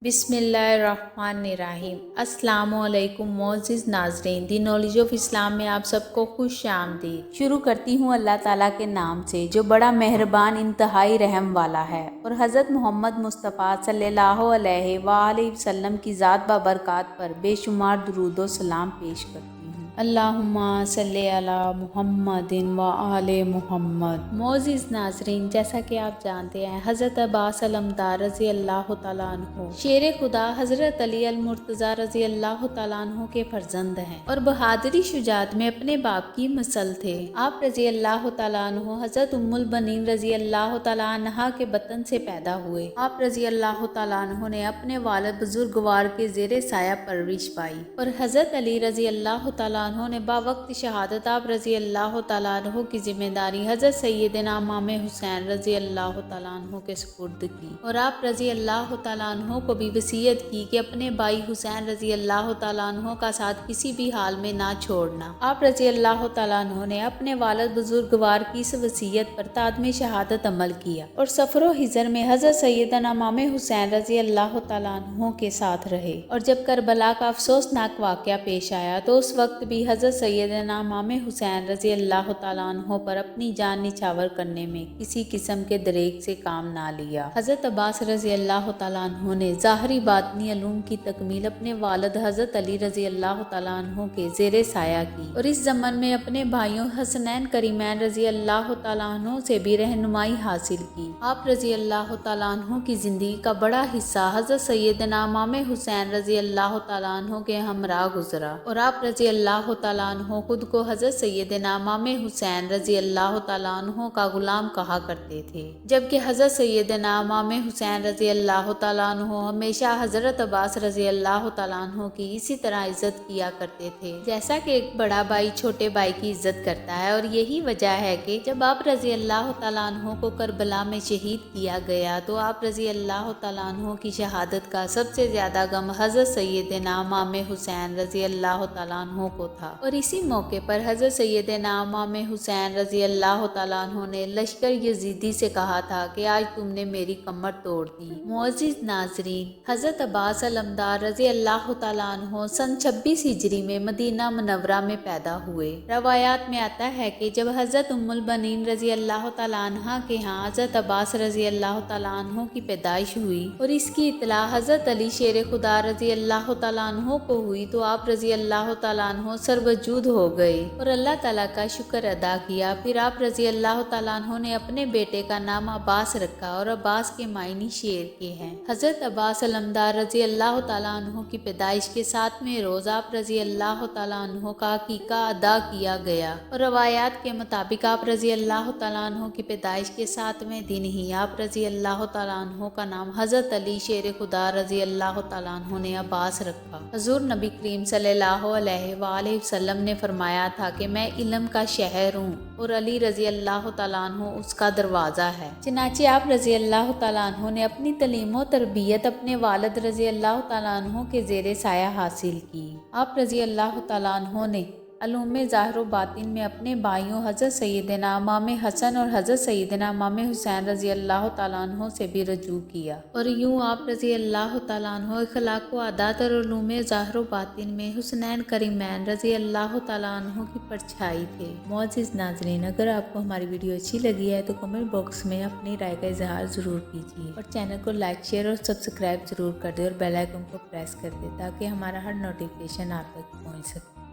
بسم اللہ الرحمن الرحیم۔ السلام علیکم معزز ناظرین، دی نالج آف اسلام میں آپ سب کو خوش آمدید۔ شروع کرتی ہوں اللہ تعالیٰ کے نام سے جو بڑا مہربان انتہائی رحم والا ہے، اور حضرت محمد مصطفیٰ صلی اللہ علیہ وآلہ وسلم کی ذات بابرکات پر بے شمار درود و سلام پیش کرتی ہوں۔ اللہم صلی علی محمد و آل محمد۔ معزز ناظرین، جیسا کہ آپ جانتے ہیں حضرت عباس علمدار رضی اللہ تعالیٰ عنہ شیر خدا حضرت علی المرتضیٰ رضی اللہ تعالیٰ عنہ کے فرزند ہیں اور بہادری شجاعت میں اپنے باپ کی مثل تھے۔ آپ رضی اللہ تعالیٰ عنہ حضرت ام البنین رضی اللہ تعالیٰ عنہ کے بطن سے پیدا ہوئے۔ آپ رضی اللہ تعالیٰ عنہ نے اپنے والد بزرگوار کے زیر سایہ پرورش پائی، اور حضرت علی رضی اللہ تعالیٰ عنہ نے باوقت شہادت آپ رضی اللہ تعالیٰ عنہ کی ذمہ داری حضرت سیدنا امام حسین رضی اللہ تعالیٰ عنہ کے سپرد کی، اور آپ رضی اللہ تعالیٰ عنہ کو بھی وصیت کی کہ اپنے بھائی حسین رضی اللہ تعالیٰ عنہ کا ساتھ کسی بھی حال میں نہ چھوڑنا۔ آپ رضی اللہ تعالیٰ عنہ نے اپنے والد بزرگوار کی اس وصیت پر تادم شہادت عمل کیا اور سفر و حضر میں حضرت سیدنا امام حسین رضی اللہ تعالیٰ عنہ کے ساتھ رہے، اور جب کربلا کا افسوسناک واقعہ پیش آیا تو اس وقت بھی حضرت سیدنا امام حسین رضی اللہ تعالیٰ عنہ پر اپنی جان نچھاور کرنے میں کسی قسم کے دریغ سے کام نہ لیا۔ حضرت عباس رضی اللہ تعالیٰ عنہ نے ظاہری باطنی علوم کی تکمیل اپنے والد حضرت علی رضی اللہ تعالیٰ عنہ کے زیر سایہ کی، اور اس ضمن میں اپنے بھائیوں حسنین کریمین رضی اللہ تعالیٰ عنہ سے بھی رہنمائی حاصل کی۔ آپ رضی اللہ تعالیٰ عنہ کی زندگی کا بڑا حصہ حضرت سیدنا امام حسین رضی اللہ تعالیٰ عنہ کے ہمراہ گزرا، اور آپ رضی اللہ تعالیٰ عنہ خود کو حضرت سیدنا امام حسین رضی اللہ تعالیٰ عنہ کا غلام کہا کرتے تھے، جبکہ حضرت سیدنا امام حسین رضی اللہ تعالیٰ عنہ ہمیشہ حضرت عباس رضی اللہ تعالیٰ عنہ کی اسی طرح عزت کیا کرتے تھے جیسا کہ ایک بڑا بھائی چھوٹے بھائی کی عزت کرتا ہے، اور یہی وجہ ہے کہ جب آپ رضی اللہ تعالیٰ عنہ کو کربلا میں شہید کیا گیا تو آپ رضی اللہ تعالیٰ عنہ کی شہادت کا سب سے زیادہ غم حضرت سیدنا امام حسین رضی اللہ تعالیٰ عنہ کو تھا، اور اسی موقع پر حضرت سیدنا امام حسین رضی اللہ تعالیٰ عنہ نے لشکر یزیدی سے کہا تھا کہ آج تم نے میری کمر توڑ دی۔ معزز ناظرین، حضرت عباس علمدار رضی اللہ تعالیٰ عنہ سن 26 ہجری میں مدینہ منورہ میں پیدا ہوئے۔ روایات میں آتا ہے کہ جب حضرت ام البنین رضی اللہ تعالیٰ عنہ کے ہاں حضرت عباس رضی اللہ تعالیٰ عنہ کی پیدائش ہوئی اور اس کی اطلاع حضرت علی شیر خدا رضی اللہ تعالیٰ عنہ کو ہوئی تو آپ رضی اللہ تعالیٰ عنہ سروجود ہو گئے اور اللہ تعالیٰ کا شکر ادا کیا۔ پھر آپ رضی اللہ تعالیٰ عنہ نے اپنے بیٹے کا نام عباس رکھا، اور عباس کے معنی شیر کے ہیں۔ حضرت عباس علمدار رضی اللہ تعالیٰ عنہ کی پیدائش کے 7ویں روز آپ رضی اللہ تعالیٰ عنہ کا عقیقہ ادا کیا گیا، اور روایات کے مطابق آپ رضی اللہ تعالیٰ عنہ کی پیدائش کے 7ویں دن ہی آپ رضی اللہ تعالیٰ عنہ کا نام حضرت علی شیر خدا رضی اللہ تعالیٰ عنہ نے عباس رکھا۔ حضور نبی کریم صلی اللہ علیہ وآلہ وسلم نے فرمایا تھا کہ میں علم کا شہر ہوں اور علی رضی اللہ تعالیٰ عنہ اس کا دروازہ ہے۔ چنانچہ آپ رضی اللہ تعالیٰ عنہ نے اپنی تعلیم و تربیت اپنے والد رضی اللہ تعالیٰ عنہ کے زیر سایہ حاصل کی۔ آپ رضی اللہ تعالیٰ عنہ نے علوم ظاہر و باطن میں اپنے بھائیوں حضرت سیدنا امام حسن اور حضرت سیدنا امام حسین رضی اللہ تعالیٰ عنہ سے بھی رجوع کیا، اور یوں آپ رضی اللہ تعالیٰ عنہ اخلاق و عادات اور علوم ظاہر و باطن میں حسنین کریمین رضی اللہ تعالیٰ عنہ کی پرچھائی تھے۔ معزز ناظرین، اگر آپ کو ہماری ویڈیو اچھی لگی ہے تو کمنٹ باکس میں اپنی رائے کا اظہار ضرور کیجیے، اور چینل کو لائک، شیئر اور سبسکرائب ضرور کر دیں، اور بیل آئیکن کو پریس کر دیں تاکہ ہمارا ہر نوٹیفیکیشن آپ تک پہنچ سکے۔